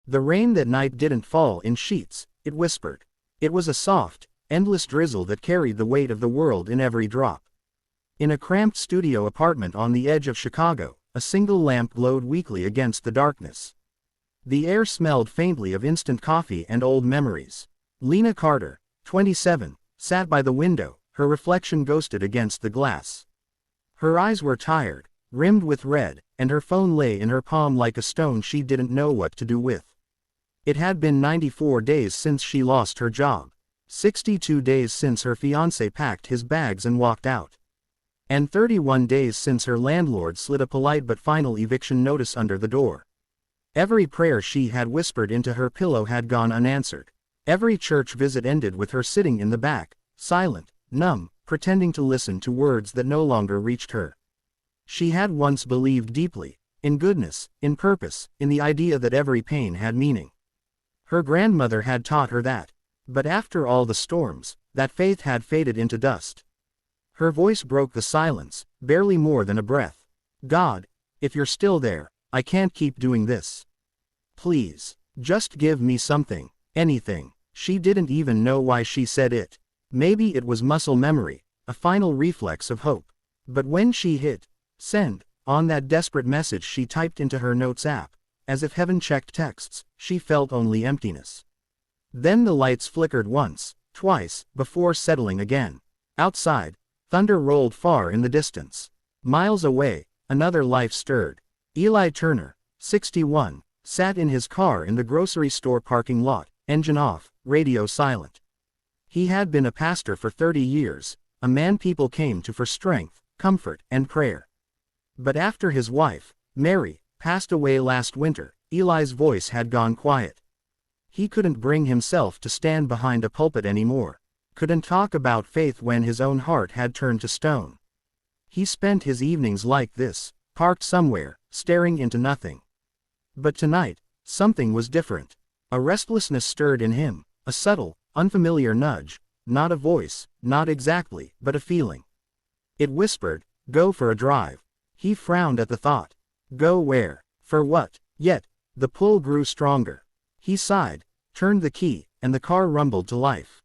The rain that night didn't fall in sheets, it whispered. It was a soft, endless drizzle that carried the weight of the world in every drop. In a cramped studio apartment on the edge of Chicago, a single lamp glowed weakly against the darkness. The air smelled faintly of instant coffee and old memories. Lena Carter, 27, sat by the window, her reflection ghosted against the glass. Her eyes were tired, rimmed with red, and her phone lay in her palm like a stone she didn't know what to do with. It had been 94 days since she lost her job. 62 days since her fiancé packed his bags and walked out. And 31 days since her landlord slid a polite but final eviction notice under the door. Every prayer she had whispered into her pillow had gone unanswered. Every church visit ended with her sitting in the back, silent, numb, pretending to listen to words that no longer reached her. She had once believed deeply, in goodness, in purpose, in the idea that every pain had meaning. Her grandmother had taught her that. But after all the storms, that faith had faded into dust. Her voice broke the silence, barely more than a breath. God, if you're still there, I can't keep doing this. Please, just give me something, anything. She didn't even know why she said it. Maybe it was muscle memory, a final reflex of hope. But when she hit send on that desperate message she typed into her notes app, as if heaven checked texts, she felt only emptiness. Then the lights flickered once, twice, before settling again. Outside, thunder rolled far in the distance. Miles away, another life stirred. Eli Turner, 61, sat in his car in the grocery store parking lot, engine off, radio silent. He had been a pastor for 30 years, a man people came to for strength, comfort, and prayer. But after his wife, Mary, passed away last winter, Eli's voice had gone quiet. He couldn't bring himself to stand behind a pulpit anymore. Couldn't talk about faith when his own heart had turned to stone. He spent his evenings like this, parked somewhere, staring into nothing. But tonight, something was different. A restlessness stirred in him, a subtle, unfamiliar nudge, not a voice, not exactly, but a feeling. It whispered, "Go for a drive." He frowned at the thought. Go where? For what? Yet, the pull grew stronger. He sighed, turned the key, and the car rumbled to life.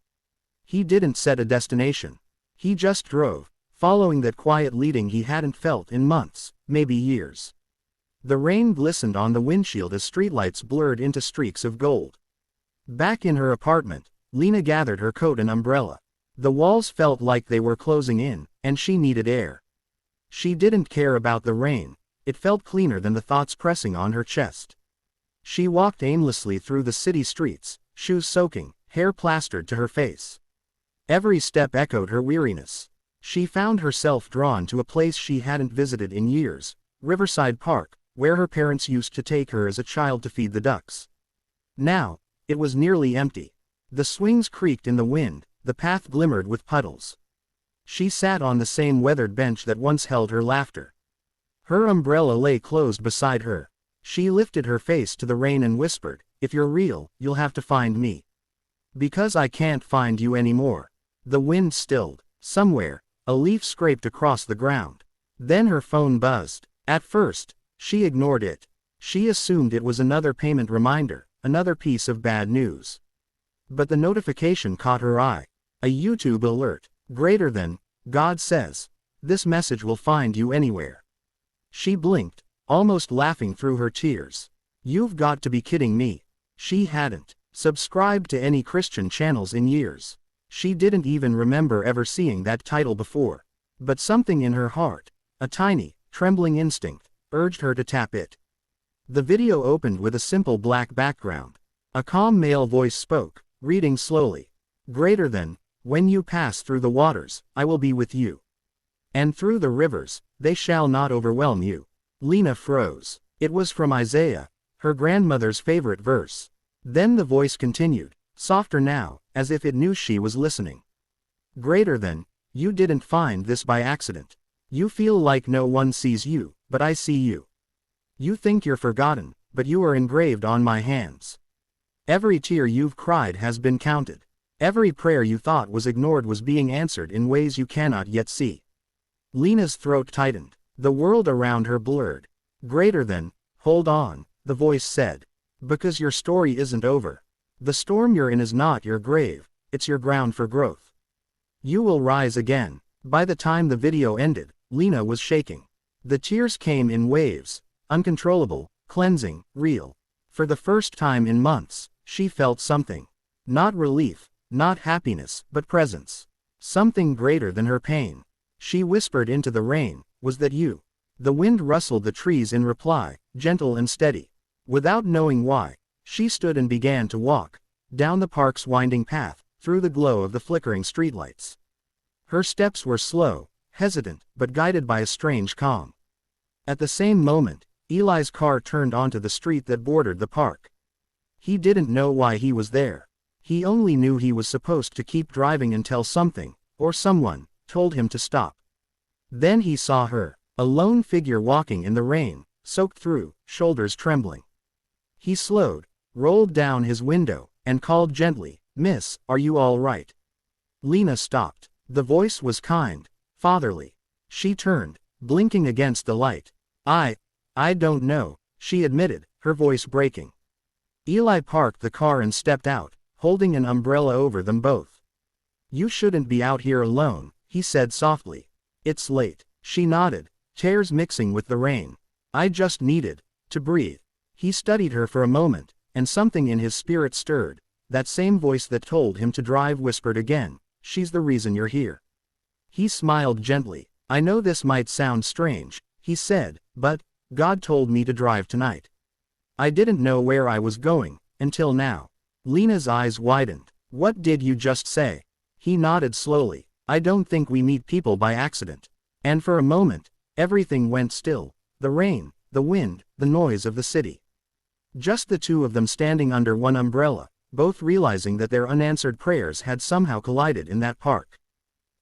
He didn't set a destination. He just drove, following that quiet leading he hadn't felt in months, maybe years. The rain glistened on the windshield as streetlights blurred into streaks of gold. Back in her apartment, Lena gathered her coat and umbrella. The walls felt like they were closing in, and she needed air. She didn't care about the rain, it felt cleaner than the thoughts pressing on her chest. She walked aimlessly through the city streets, shoes soaking, hair plastered to her face. Every step echoed her weariness. She found herself drawn to a place she hadn't visited in years, Riverside Park, where her parents used to take her as a child to feed the ducks. Now, it was nearly empty. The swings creaked in the wind, the path glimmered with puddles. She sat on the same weathered bench that once held her laughter. Her umbrella lay closed beside her. She lifted her face to the rain and whispered, "If you're real, you'll have to find me. Because I can't find you anymore." The wind stilled. Somewhere, a leaf scraped across the ground. Then her phone buzzed. At first, she ignored it. She assumed it was another payment reminder, another piece of bad news. But the notification caught her eye. A YouTube alert. Greater than, God says, "This message will find you anywhere." She blinked, almost laughing through her tears. You've got to be kidding me. She hadn't subscribed to any Christian channels in years. She didn't even remember ever seeing that title before. But something in her heart, a tiny, trembling instinct, urged her to tap it. The video opened with a simple black background. A calm male voice spoke, reading slowly. Greater than, when you pass through the waters, I will be with you. And through the rivers, they shall not overwhelm you. Lena froze. It was from Isaiah, her grandmother's favorite verse. Then the voice continued, softer now, as if it knew she was listening. Greater than, you didn't find this by accident. You feel like no one sees you, but I see you. You think you're forgotten, but you are engraved on my hands. Every tear you've cried has been counted. Every prayer you thought was ignored was being answered in ways you cannot yet see. Lena's throat tightened. The world around her blurred. Greater than, hold on, the voice said. Because your story isn't over. The storm you're in is not your grave, it's your ground for growth. You will rise again. By the time the video ended, Lena was shaking. The tears came in waves, uncontrollable, cleansing, real. For the first time in months, she felt something. Not relief, not happiness, but presence. Something greater than her pain. She whispered into the rain, "Was that you?" The wind rustled the trees in reply, gentle and steady. Without knowing why, she stood and began to walk, down the park's winding path, through the glow of the flickering streetlights. Her steps were slow, hesitant, but guided by a strange calm. At the same moment, Eli's car turned onto the street that bordered the park. He didn't know why he was there. He only knew he was supposed to keep driving until something, or someone, told him to stop. Then he saw her, a lone figure walking in the rain, soaked through, shoulders trembling. He slowed, rolled down his window, and called gently, "Miss, are you all right?" Lena stopped. The voice was kind, fatherly. She turned, blinking against the light. I don't know," she admitted, her voice breaking. Eli parked the car and stepped out, holding an umbrella over them both. "You shouldn't be out here alone," he said softly. "It's late." She nodded, tears mixing with the rain. "I just needed to breathe." He studied her for a moment, and something in his spirit stirred. That same voice that told him to drive whispered again, "She's the reason you're here." He smiled gently. "I know this might sound strange," he said, "but God told me to drive tonight. I didn't know where I was going, until now." Lena's eyes widened. "What did you just say?" He nodded slowly. "I don't think we meet people by accident." And for a moment, everything went still. The rain, the wind, the noise of the city. Just the two of them standing under one umbrella, both realizing that their unanswered prayers had somehow collided in that park.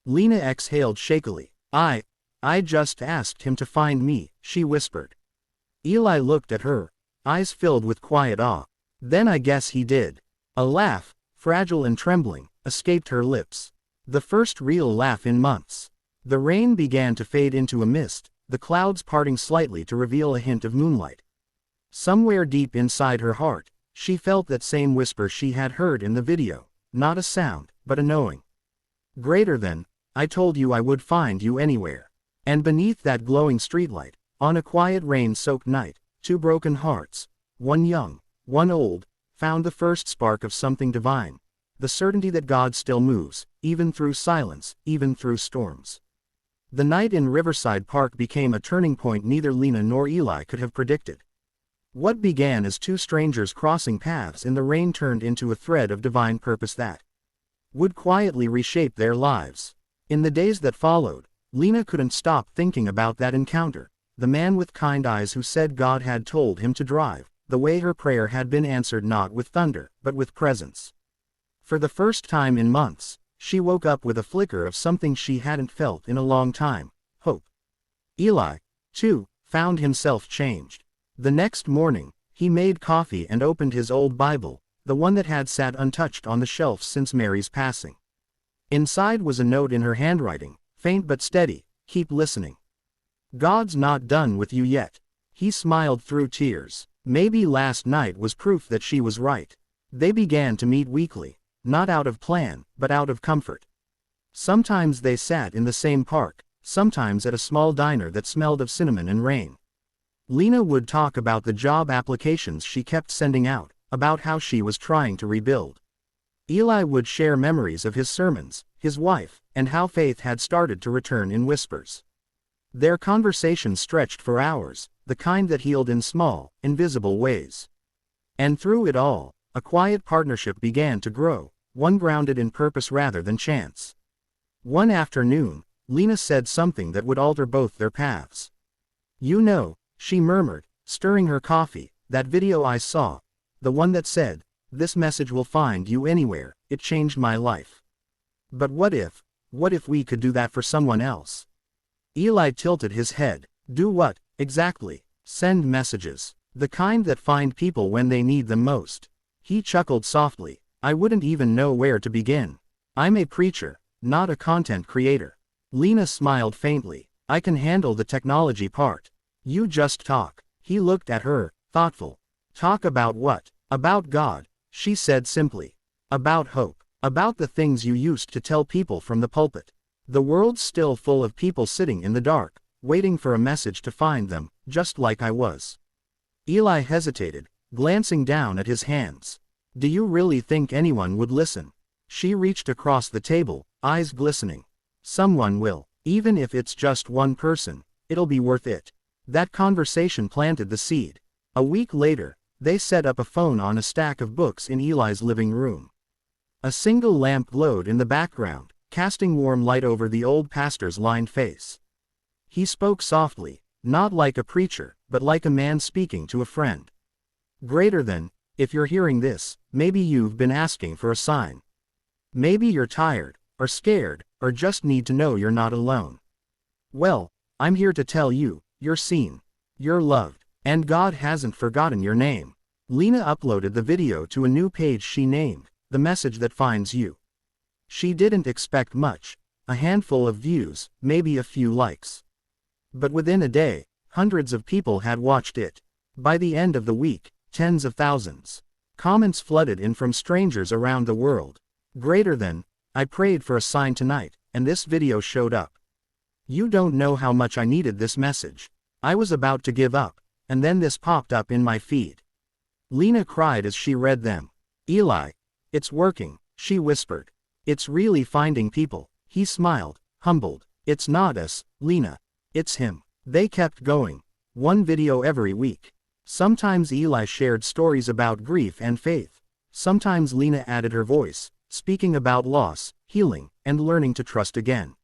Lena exhaled shakily. I just asked him to find me," she whispered. Eli looked at her, eyes filled with quiet awe. "Then I guess he did." A laugh, fragile and trembling, escaped her lips. The first real laugh in months. The rain began to fade into a mist, the clouds parting slightly to reveal a hint of moonlight. Somewhere deep inside her heart, she felt that same whisper she had heard in the video, not a sound, but a knowing. Greater than, "I told you I would find you anywhere." And beneath that glowing streetlight, on a quiet rain-soaked night, two broken hearts, one young, one old, found the first spark of something divine. The certainty that God still moves, even through silence, even through storms. The night in Riverside Park became a turning point neither Lena nor Eli could have predicted. What began as two strangers crossing paths in the rain turned into a thread of divine purpose that would quietly reshape their lives. In the days that followed, Lena couldn't stop thinking about that encounter, the man with kind eyes who said God had told him to drive, the way her prayer had been answered not with thunder, but with presence. For the first time in months, she woke up with a flicker of something she hadn't felt in a long time, hope. Eli, too, found himself changed. The next morning, he made coffee and opened his old Bible, the one that had sat untouched on the shelf since Mary's passing. Inside was a note in her handwriting, faint but steady, "Keep listening. God's not done with you yet." He smiled through tears. Maybe last night was proof that she was right. They began to meet weekly, not out of plan, but out of comfort. Sometimes they sat in the same park, sometimes at a small diner that smelled of cinnamon and rain. Lena would talk about the job applications she kept sending out, about how she was trying to rebuild. Eli would share memories of his sermons, his wife, and how faith had started to return in whispers. Their conversation stretched for hours, the kind that healed in small, invisible ways. And through it all, a quiet partnership began to grow, one grounded in purpose rather than chance. One afternoon, Lena said something that would alter both their paths. "You know," she murmured, stirring her coffee, "that video I saw, the one that said, 'This message will find you anywhere,' it changed my life. But what if we could do that for someone else?" Eli tilted his head. "Do what, exactly?" "Send messages. The kind that find people when they need them most." He chuckled softly. "I wouldn't even know where to begin. I'm a preacher, not a content creator." Lena smiled faintly. "I can handle the technology part. You just talk." He looked at her, thoughtful. "Talk about what?" About God, she said simply. About hope. About the things you used to tell people from the pulpit. The world's still full of people sitting in the dark, waiting for a message to find them, just like I was. Eli hesitated, glancing down at his hands. Do you really think anyone would listen? She reached across the table, eyes glistening. Someone will. Even if it's just one person, it'll be worth it. That conversation planted the seed. A week later, they set up a phone on a stack of books in Eli's living room. A single lamp glowed in the background, casting warm light over the old pastor's lined face. He spoke softly, not like a preacher, but like a man speaking to a friend. Greater than, if you're hearing this, maybe you've been asking for a sign. Maybe you're tired, or scared, or just need to know you're not alone. Well, I'm here to tell you, you're seen. You're loved. And God hasn't forgotten your name. Lena uploaded the video to a new page she named, The Message That Finds You. She didn't expect much, a handful of views, maybe a few likes. But within a day, hundreds of people had watched it. By the end of the week, tens of thousands. Comments flooded in from strangers around the world. Greater than, I prayed for a sign tonight, and this video showed up. You don't know how much I needed this message. I was about to give up. And then this popped up in my feed. Lena cried as she read them. Eli, it's working, she whispered. It's really finding people. He smiled, humbled. It's not us, Lena. It's him. They kept going. One video every week. Sometimes Eli shared stories about grief and faith. Sometimes Lena added her voice, speaking about loss, healing, and learning to trust again.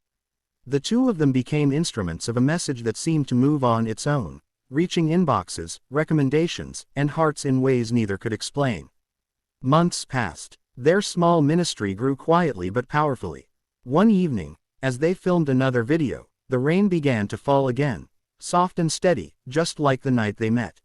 The two of them became instruments of a message that seemed to move on its own, reaching inboxes, recommendations, and hearts in ways neither could explain. Months passed. Their small ministry grew quietly but powerfully. One evening, as they filmed another video, the rain began to fall again, soft and steady, just like the night they met.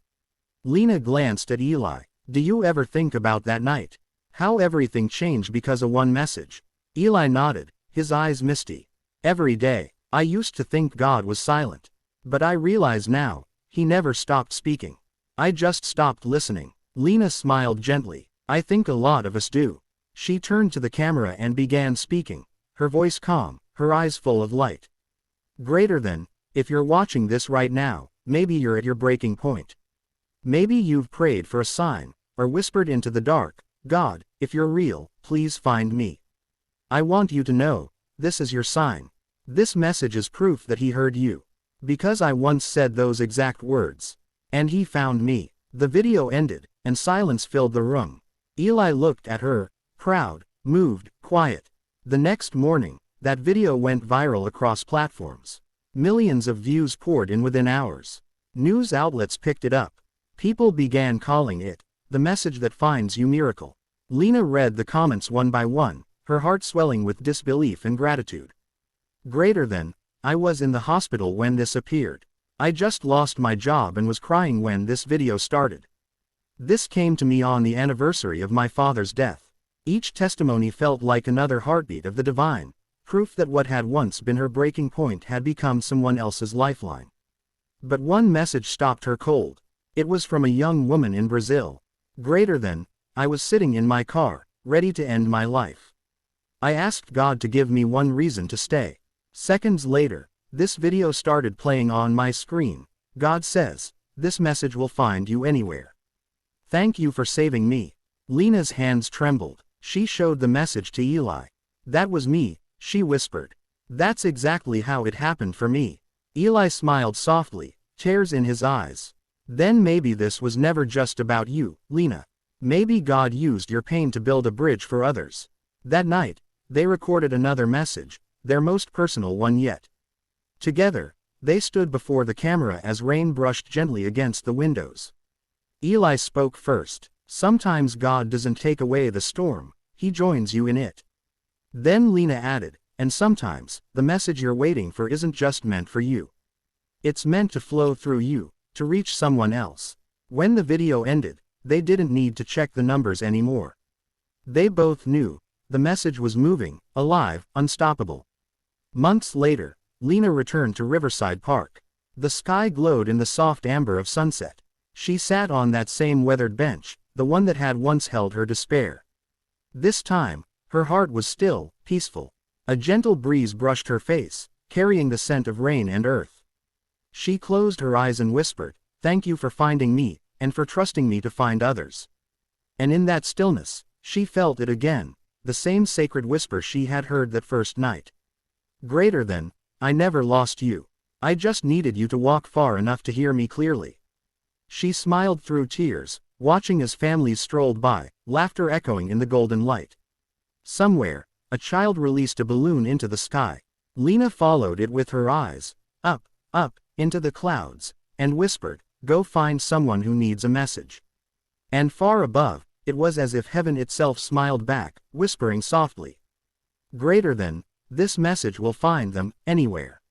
Lena glanced at Eli. Do you ever think about that night? How everything changed because of one message? Eli nodded, his eyes misty. Every day, I used to think God was silent. But I realize now, He never stopped speaking. I just stopped listening. Lena smiled gently. I think a lot of us do. She turned to the camera and began speaking, her voice calm, her eyes full of light. Greater than, if you're watching this right now, maybe you're at your breaking point. Maybe you've prayed for a sign, or whispered into the dark, God, if you're real, please find me. I want you to know, this is your sign. This message is proof that He heard you. Because I once said those exact words. And He found me. The video ended, and silence filled the room. Eli looked at her, proud, moved, quiet. The next morning, that video went viral across platforms. Millions of views poured in within hours. News outlets picked it up. People began calling it, the message that finds you miracle. Lena read the comments one by one, her heart swelling with disbelief and gratitude. Greater than, I was in the hospital when this appeared. I just lost my job and was crying when this video started. This came to me on the anniversary of my father's death. Each testimony felt like another heartbeat of the divine, proof that what had once been her breaking point had become someone else's lifeline. But one message stopped her cold. It was from a young woman in Brazil. Greater than, I was sitting in my car, ready to end my life. I asked God to give me one reason to stay. Seconds later, this video started playing on my screen. God says, this message will find you anywhere. Thank you for saving me. Lena's hands trembled. She showed the message to Eli. That was me, she whispered. That's exactly how it happened for me. Eli smiled softly, tears in his eyes. Then maybe this was never just about you, Lena. Maybe God used your pain to build a bridge for others. That night, they recorded another message, their most personal one yet. Together, they stood before the camera as rain brushed gently against the windows. Eli spoke first. Sometimes God doesn't take away the storm, He joins you in it. Then Lena added, and sometimes, the message you're waiting for isn't just meant for you. It's meant to flow through you, to reach someone else. When the video ended, they didn't need to check the numbers anymore. They both knew, the message was moving, alive, unstoppable. Months later, Lena returned to Riverside Park. The sky glowed in the soft amber of sunset. She sat on that same weathered bench, the one that had once held her despair. This time, her heart was still, peaceful. A gentle breeze brushed her face, carrying the scent of rain and earth. She closed her eyes and whispered, "Thank you for finding me, and for trusting me to find others." And in that stillness, she felt it again, the same sacred whisper she had heard that first night. Greater than, "I never lost you. I just needed you to walk far enough to hear me clearly." She smiled through tears, watching as families strolled by, laughter echoing in the golden light. Somewhere, a child released a balloon into the sky. Lena followed it with her eyes, up, up, into the clouds, and whispered, "Go find someone who needs a message." And far above, it was as if heaven itself smiled back, whispering softly, "Greater than, this message will find them, anywhere."